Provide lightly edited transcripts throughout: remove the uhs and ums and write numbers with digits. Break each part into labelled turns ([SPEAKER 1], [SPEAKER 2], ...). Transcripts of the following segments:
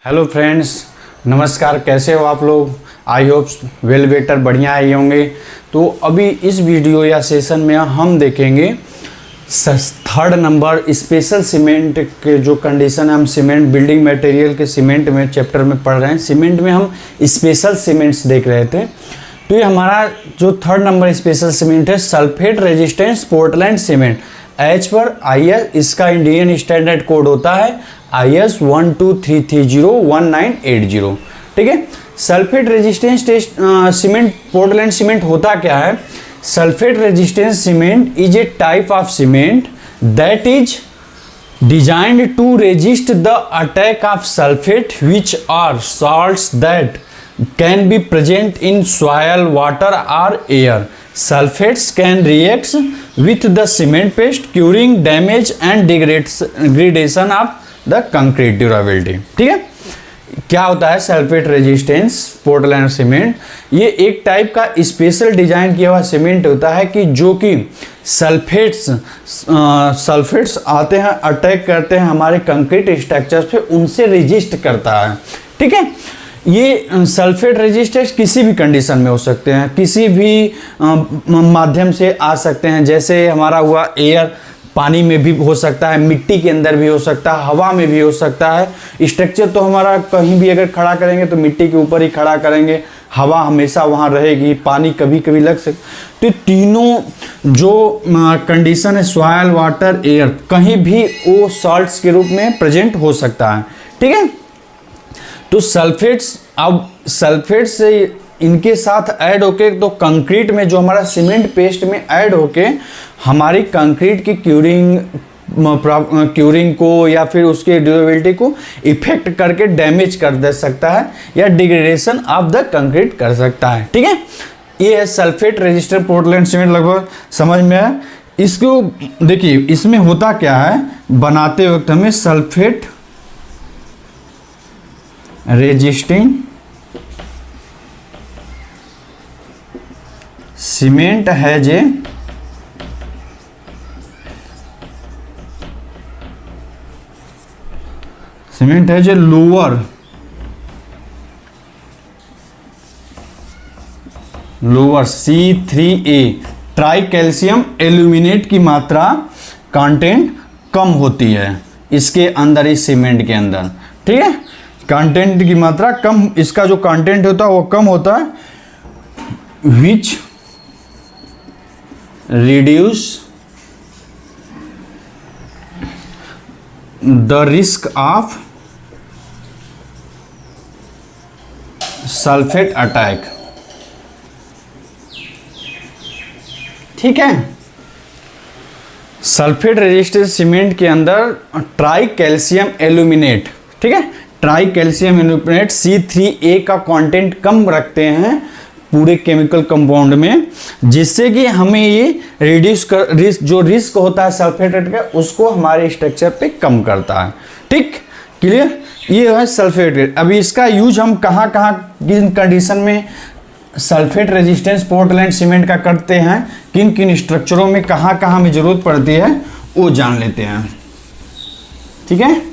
[SPEAKER 1] Hello friends, नमस्कार। कैसे हो आप लोग? आई होप वेल बेटर, बढ़िया आए होंगे। तो अभी इस वीडियो या सेशन में हम देखेंगे थर्ड नंबर स्पेशल सीमेंट के जो कंडीशन है। हम सीमेंट बिल्डिंग मटेरियल के सीमेंट में चैप्टर में पढ़ रहे हैं। सीमेंट में हम स्पेशल सीमेंट्स देख रहे थे। तो ये हमारा जो थर्ड नंबर स्पेशल सीमेंट है sulphate resistance Portland cement. H पर IS, इसका इंडियन स्टैंडर्ड कोड होता है IS 123301980। ठीक है। Sulphate resistance test cement Portland cement होता क्या है? Sulphate resistance cement is a type of cement that is designed to resist the attack of sulfate which are salts that can be present in soil, water or air. Sulfates can react with the cement paste, curing damage and degradation of the concrete durability. ठीक है। क्या होता है sulphate resistance Portland cement? ये एक type का special design किया हुआ सीमेंट होता है कि जो कि सल्फेट्स आते हैं, अटैक करते हैं हमारे कंक्रीट स्ट्रक्चर्स पे, उनसे रेजिस्ट करता है। ठीक है। ये सल्फेट रेजिस्टेंस किसी भी कंडीशन में हो सकते हैं, किसी भी माध्यम से आ सकते हैं। जैसे हमारा हुआ एयर, पानी में भी हो सकता है, मिट्टी के अंदर भी हो सकता है, हवा में भी हो सकता है। स्ट्रक्चर तो हमारा कहीं भी अगर खड़ा करेंगे तो मिट्टी के ऊपर ही खड़ा करेंगे, हवा हमेशा वहाँ रहेगी, पानी कभी कभी लग सकता। तो तीनों जो कंडीशन है सॉइल, वाटर, एयर, कहीं भी वो सॉल्ट्स के रूप में प्रेजेंट हो सकता है। ठीक है। तो सल्फेट्स, अब सल्फेट से इनके साथ ऐड होके तो कंक्रीट में जो हमारा सीमेंट पेस्ट में ऐड होके हमारी कंक्रीट की क्यूरिंग को या फिर उसके ड्यूरेबिलिटी को इफेक्ट करके डैमेज कर दे सकता है या डिग्रेडेशन ऑफ द कंक्रीट कर सकता है। ठीक है। ये है सल्फेट रेजिस्टेंस पोर्टलैंड सीमेंट। लगभग समझ में आया। इसको देखिए, इसमें होता क्या है, बनाते वक्त हमें sulphate resisting cement has a lower C3A try calcium aluminate की मात्रा कंटेंट कम होती है इसके अंदर, इस सीमेंट के अंदर। ठीक है। कंटेंट की मात्रा कम, इसका जो कंटेंट होता है वो कम होता है, विच reduce the risk of sulfate attack। ठीक है। सल्फेट रेजिस्टेंस सीमेंट के अंदर ट्राई कैल्शियम एल्यूमिनेट, ठीक है, ट्राई कैल्शियम एल्यूमिनेट C3A का कंटेंट कम रखते हैं पूरे केमिकल कंपाउंड में, जिससे कि हमें ये रिड्यूस कर जो रिस्क होता है सल्फेट का, उसको हमारे स्ट्रक्चर पे कम करता है। ठीक, क्लियर? ये है सल्फेट। अभी इसका यूज हम कहाँ कहाँ किन कंडीशन में सल्फेट रेजिस्टेंस पोर्टलैंड सीमेंट का करते हैं, किन किन स्ट्रक्चरों में कहाँ कहाँ हमें जरूरत पड़ती है, वो जान लेते हैं। ठीक है।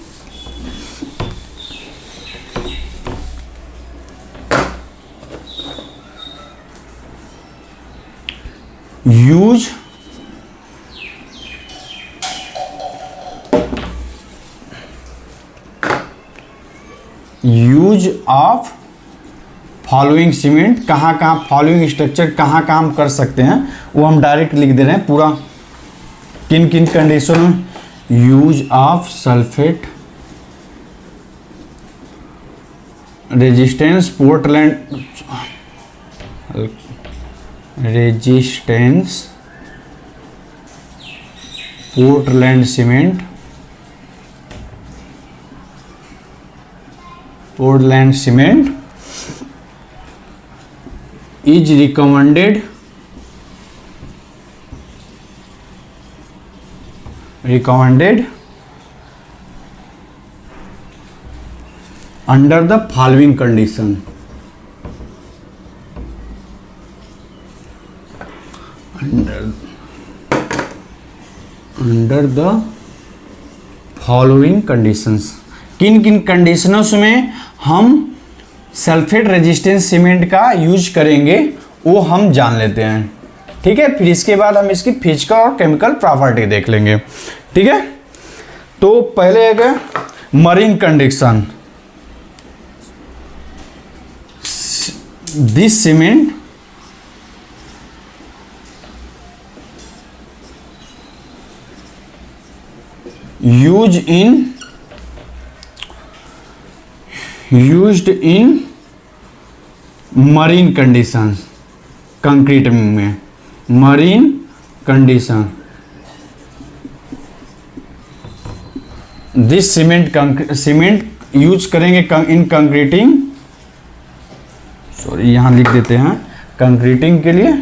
[SPEAKER 1] यूज ऑफ फॉलोइंग सीमेंट, कहाँ कहाँ फॉलोइंग स्ट्रक्चर कहाँ कहाँ हम कर सकते हैं, वो हम डायरेक्ट लिख दे रहे हैं पूरा, किन किन कंडीशन में। Use of sulphate resistance Portland cement, Portland cement is recommended under the following condition. Under the following conditions, किन किन कंडीशनों में हम सल्फेट रेजिस्टेंस सीमेंट का यूज करेंगे वो हम जान लेते हैं। ठीक है, फिर इसके बाद हम इसकी फिजिकल और केमिकल प्रॉपर्टी देख लेंगे। ठीक है, तो पहले है marine condition. This cement used in marine conditions, concrete में marine condition. This cement use करेंगे इन कंक्रीटिंग, सॉरी यहां लिख देते हैं कंक्रीटिंग के लिए।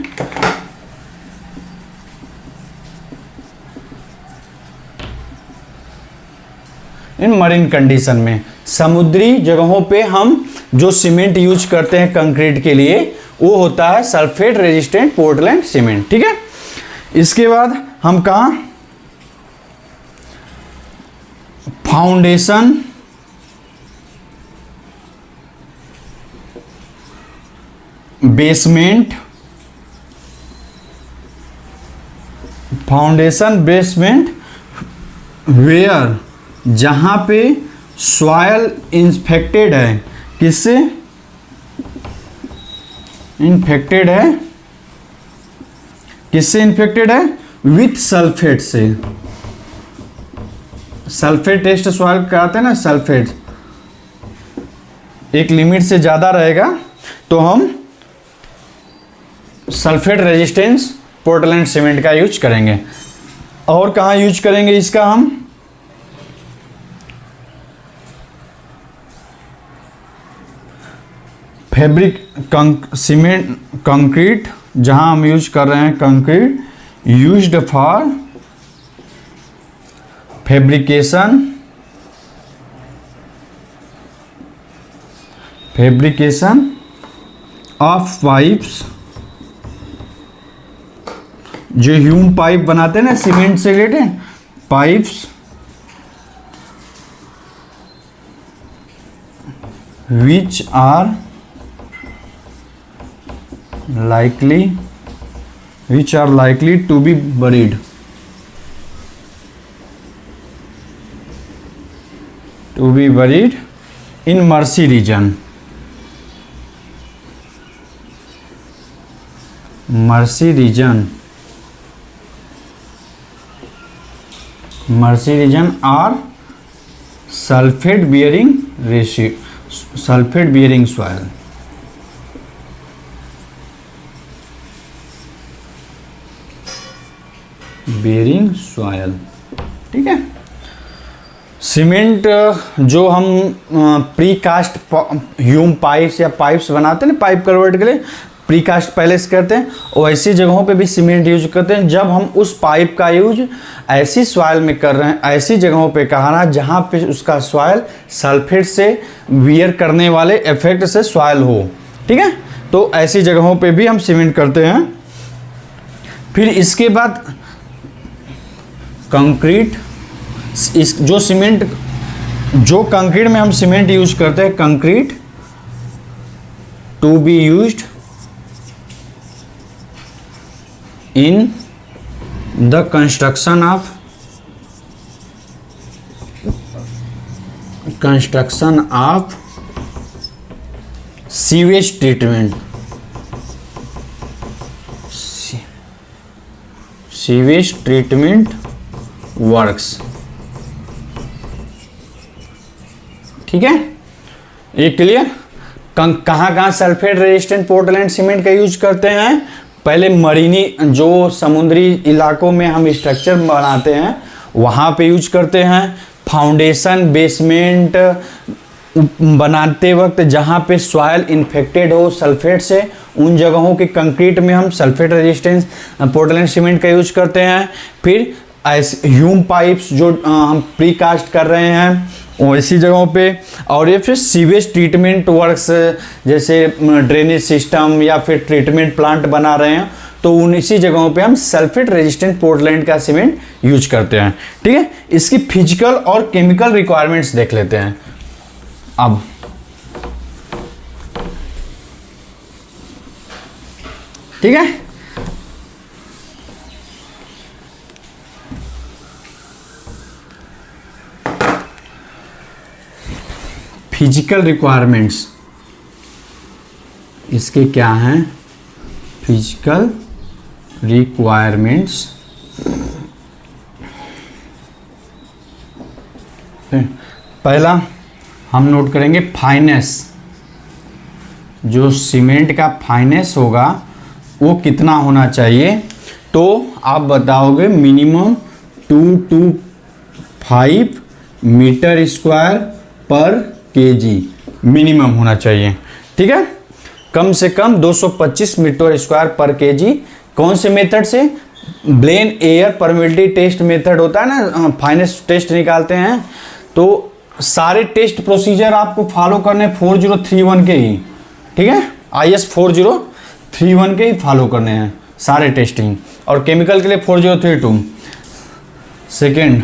[SPEAKER 1] इन मरीन कंडीशन में समुद्री जगहों पे हम जो सीमेंट यूज करते हैं कंक्रीट के लिए वो होता है सल्फेट रेजिस्टेंट पोर्टलैंड सीमेंट। ठीक है, इसके बाद हम कहा foundation basement, foundation basement where, जहां पे सॉयल इन्फेक्टेड है, किससे इन्फेक्टेड है, किससे इन्फेक्टेड है, विथ सल्फेट से। सल्फेट टेस्ट सॉयल कराते हैं ना, सल्फेट एक लिमिट से ज्यादा रहेगा तो हम सल्फेट रेजिस्टेंस पोर्टलैंड सीमेंट का यूज करेंगे। और कहाँ यूज करेंगे इसका हम, फैब्रिक सीमेंट कंक्रीट, जहां हम यूज कर रहे हैं concrete used for fabrication of pipes, जो ह्यूम पाइप बनाते हैं ना सीमेंट से related pipes, which are likely to be buried in marshy region, are sulfate bearing soil। Bearing soil. ठीक है, सीमेंट जो हम प्री कास्ट ह्यूम पाइप्स या पाइप्स बनाते हैं ना, पाइप कन्वर्ट के लिए प्री कास्ट पहले से करते हैं, और ऐसी जगहों पे भी सीमेंट यूज करते हैं। जब हम उस पाइप का यूज ऐसी सॉयल में कर रहे हैं, ऐसी जगहों पे कहा जहाँ पे उसका सॉयल सल्फेट से वियर करने वाले इफेक्ट से सॉयल हो। ठीक है, तो ऐसी जगहों पे भी हम सीमेंट करते हैं। फिर इसके बाद कंक्रीट, इस जो कंक्रीट में हम सीमेंट यूज करते हैं, concrete to be used in the construction of sewage treatment, sewage treatment works. ठीक है, ये क्लियर। कहाँ सल्फेट रेजिस्टेंट पोर्टलैंड सीमेंट का यूज करते हैं, पहले मरीनी जो समुद्री इलाकों में हम स्ट्रक्चर बनाते हैं वहाँ पे यूज करते हैं। फाउंडेशन बेसमेंट बनाते वक्त जहाँ पे सॉयल इन्फेक्टेड हो सल्फेट से, उन जगहों के कंक्रीट में हम सल्फेट रेजिस्टेंस पोर्टलैंड सीमेंट का यूज करते हैं। फिर ऐसे ह्यूम पाइप्स जो हम प्री कास्ट कर रहे हैं वैसी जगहों पे, और ये फिर सीवेज ट्रीटमेंट वर्क्स जैसे ड्रेनेज सिस्टम या फिर ट्रीटमेंट प्लांट बना रहे हैं तो उन इसी जगहों पे हम सल्फेट रेजिस्टेंट पोर्टलैंड का सीमेंट यूज करते हैं। ठीक है, इसकी फिजिकल और केमिकल रिक्वायरमेंट्स देख लेते हैं। अब ठीक है, फिजिकल रिक्वायरमेंट्स इसके क्या हैं? फिजिकल रिक्वायरमेंट्स पहला हम नोट करेंगे फाइनेस। जो सीमेंट का फाइनेस होगा वो कितना होना चाहिए? तो आप बताओगे मिनिमम 2 to 5 मीटर स्क्वायर पर केजी मिनिमम होना चाहिए। ठीक है, कम से कम 225 मीटर स्क्वायर पर केजी। कौन से मेथड से? Blaine air permittivity test method होता है ना, फाइनेस टेस्ट निकालते हैं। तो सारे टेस्ट प्रोसीजर आपको फॉलो करने 4031 के ही, ठीक है, IS 4031 के ही फॉलो करने हैं सारे टेस्टिंग, और केमिकल के लिए 4032। सेकेंड,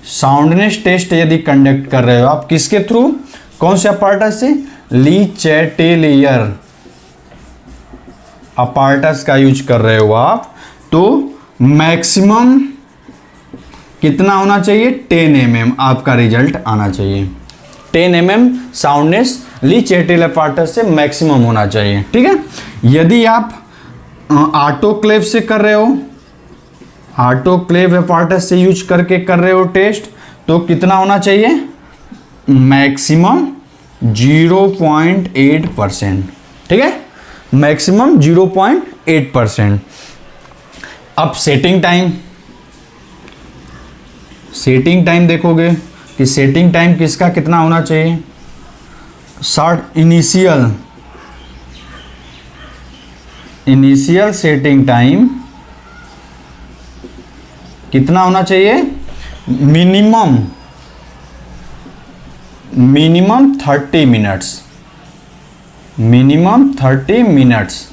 [SPEAKER 1] साउंडनेस टेस्ट यदि कंडक्ट कर रहे हो आप, किसके थ्रू? कौन से अपार्टस से? ली चैटेलियर अपार्टस का यूज कर रहे हो आप, तो मैक्सिमम कितना होना चाहिए? 10 mm आपका रिजल्ट आना चाहिए। 10 mm साउंडनेस ली चैटेलियर अपार्टस से मैक्सिमम होना चाहिए। ठीक है, यदि आप ऑटोक्लेव से कर रहे हो, ऑटोक्लेव अपार्टस से यूज करके कर रहे हो टेस्ट, तो कितना होना चाहिए? मैक्सिमम 0.8%। ठीक है, मैक्सिमम 0.8%। अब सेटिंग टाइम देखोगे कि सेटिंग टाइम किसका कितना होना चाहिए? इनिशियल सेटिंग टाइम कितना होना चाहिए? Minimum 30 minutes, minimum 30 minutes.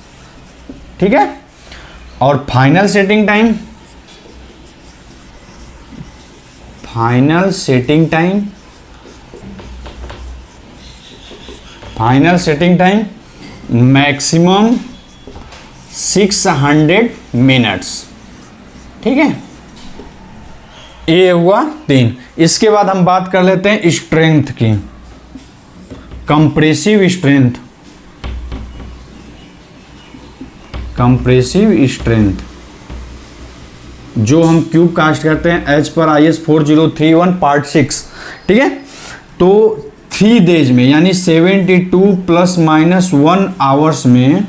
[SPEAKER 1] ठीक है, और final setting time maximum 600 minutes. ठीक है, ये हुआ 3। इसके बाद हम बात कर लेते हैं स्ट्रेंथ की। कंप्रेसिव स्ट्रेंथ जो हम क्यूब कास्ट करते हैं एज पर IS 4031 पार्ट 6। ठीक है, तो 3 डेज में यानी 72 ± 1 आवर्स में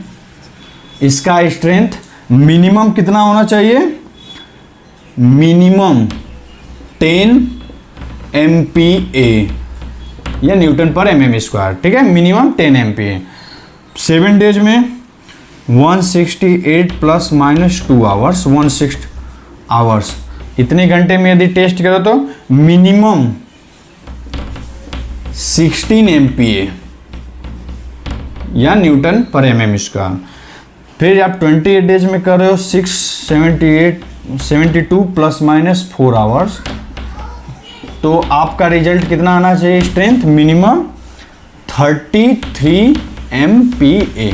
[SPEAKER 1] इसका स्ट्रेंथ मिनिमम कितना होना चाहिए? मिनिमम 10 MPa या न्यूटन पर mm²। ठीक है, मिनिमम 10 MPa। 7 डेज में 168 ± 2 आवर्स, 16 आवर्स। इतने घंटे में यदि टेस्ट करो तो मिनिमम 16 MPa या न्यूटन पर mm²। फिर आप 28 डेज में कर रहे हो 72 ± 4 आवर्स, तो आपका रिजल्ट कितना आना चाहिए? Strength minimum 33 MPa।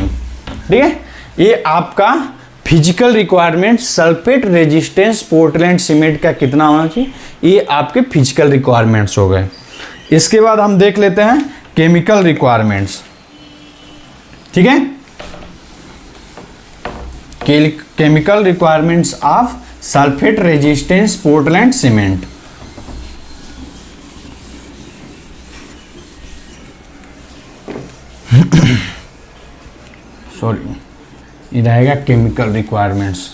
[SPEAKER 1] ठीक है, ये आपका physical requirement sulphate resistance Portland cement का कितना होना चाहिए, ये आपके फिजिकल रिक्वायरमेंट्स हो गए। इसके बाद हम देख लेते हैं केमिकल रिक्वायरमेंट्स। ठीक है, chemical requirements of sulphate resistance Portland cement. Sorry, ये रहेगा केमिकल रिक्वायरमेंट्स।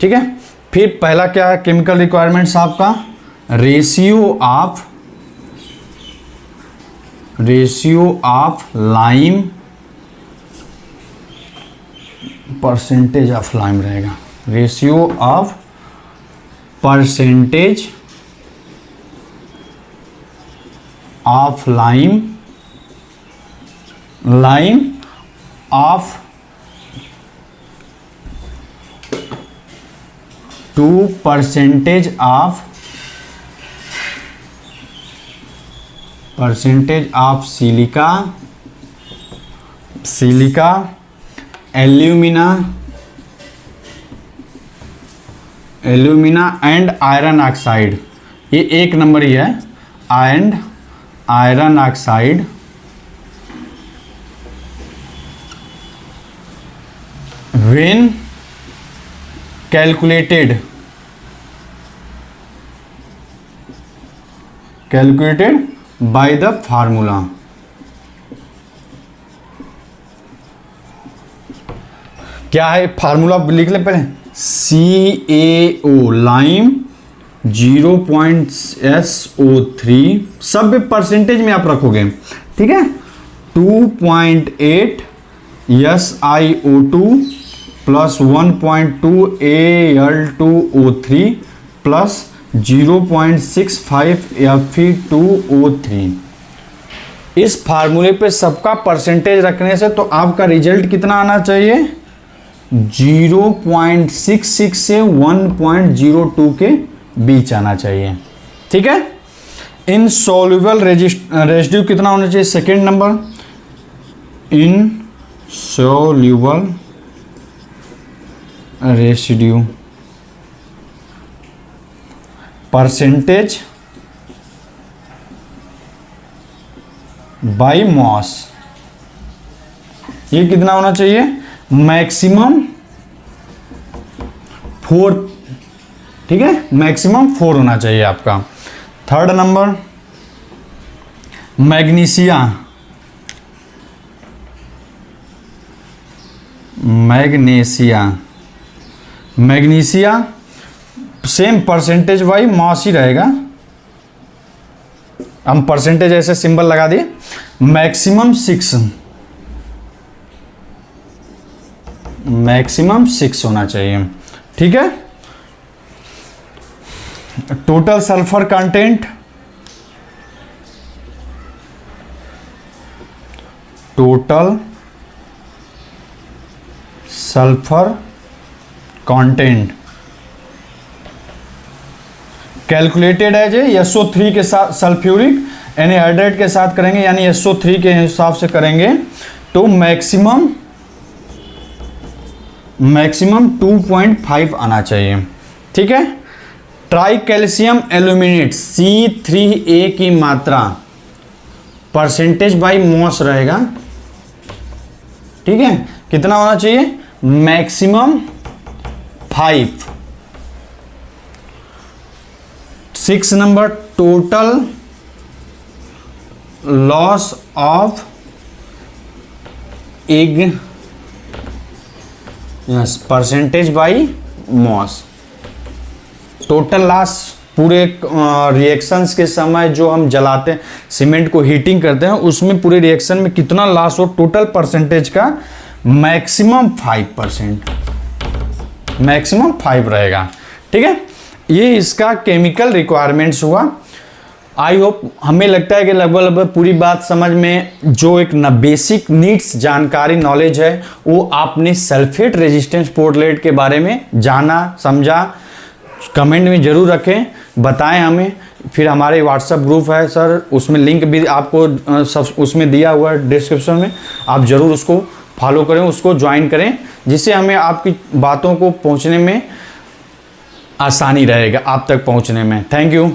[SPEAKER 1] ठीक है, फिर पहला क्या है केमिकल रिक्वायरमेंट्स आपका? Ratio of lime, percentage of lime रहेगा। Ratio of percentage of lime of to percentage of silica alumina and iron oxide, ये एक नंबर ही है, and iron oxide when calculated by the formula. क्या है formula, लिख ले पहले, CaO लाइम 0.SO3, सब परसेंटेज में आप रखोगे, ठीक है। 2.8 SiO2 plus 1.2 Al2O3 plus 0.65 Fe2O3। इस फार्मूले पे सबका परसेंटेज रखने से तो आपका रिजल्ट कितना आना चाहिए, 0.66 से 1.02 के बीच आना चाहिए, ठीक है। इनसॉल्युबल रेजिड्यू कितना होना चाहिए, second number, insoluble residue percentage by mass, ये कितना होना चाहिए, मैक्सिमम 4, ठीक है, मैक्सिमम 4 होना चाहिए आपका। Third number, magnesia same percentage by mass ही रहेगा, हम परसेंटेज ऐसे सिंबल लगा दिए, मैक्सिमम 6 होना चाहिए, ठीक है। Total sulphur content, calculated as SO3 के साथ सल्फ्यूरिक एनहाइड्रेट के साथ करेंगे, यानी SO3 के हिसाब से करेंगे तो मैक्सिमम 2.5 आना चाहिए, ठीक है। ट्राई कैल्शियम एल्यूमिनेट C3A की मात्रा परसेंटेज बाई मॉस रहेगा, ठीक है, कितना होना चाहिए, maximum 5। 6 number, total loss of एग, yes, percentage by mass. Total loss पूरे रिएक्शंस के समय जो हम जलाते हैं, सीमेंट को हीटिंग करते हैं, उसमें पूरे रिएक्शन में कितना लॉस हो, टोटल परसेंटेज का मैक्सिमम 5%, मैक्सिमम 5 रहेगा, ठीक है। ये इसका केमिकल रिक्वायरमेंट्स हुआ। आई होप, हमें लगता है कि लगभग पूरी बात समझ में, जो एक बेसिक नीड्स जानकारी नॉलेज है वो आपने सल्फेट रेजिस्टेंस पोर्टलेट के बारे में जाना समझा। कमेंट में ज़रूर रखें, बताएं हमें। फिर हमारे व्हाट्सएप ग्रुप है सर, उसमें लिंक भी आपको सब उसमें दिया हुआ है डिस्क्रिप्शन में, आप ज़रूर उसको फॉलो करें, उसको ज्वाइन करें, जिससे हमें आपकी बातों को पहुंचने में आसानी रहेगा, आप तक पहुंचने में। Thank you.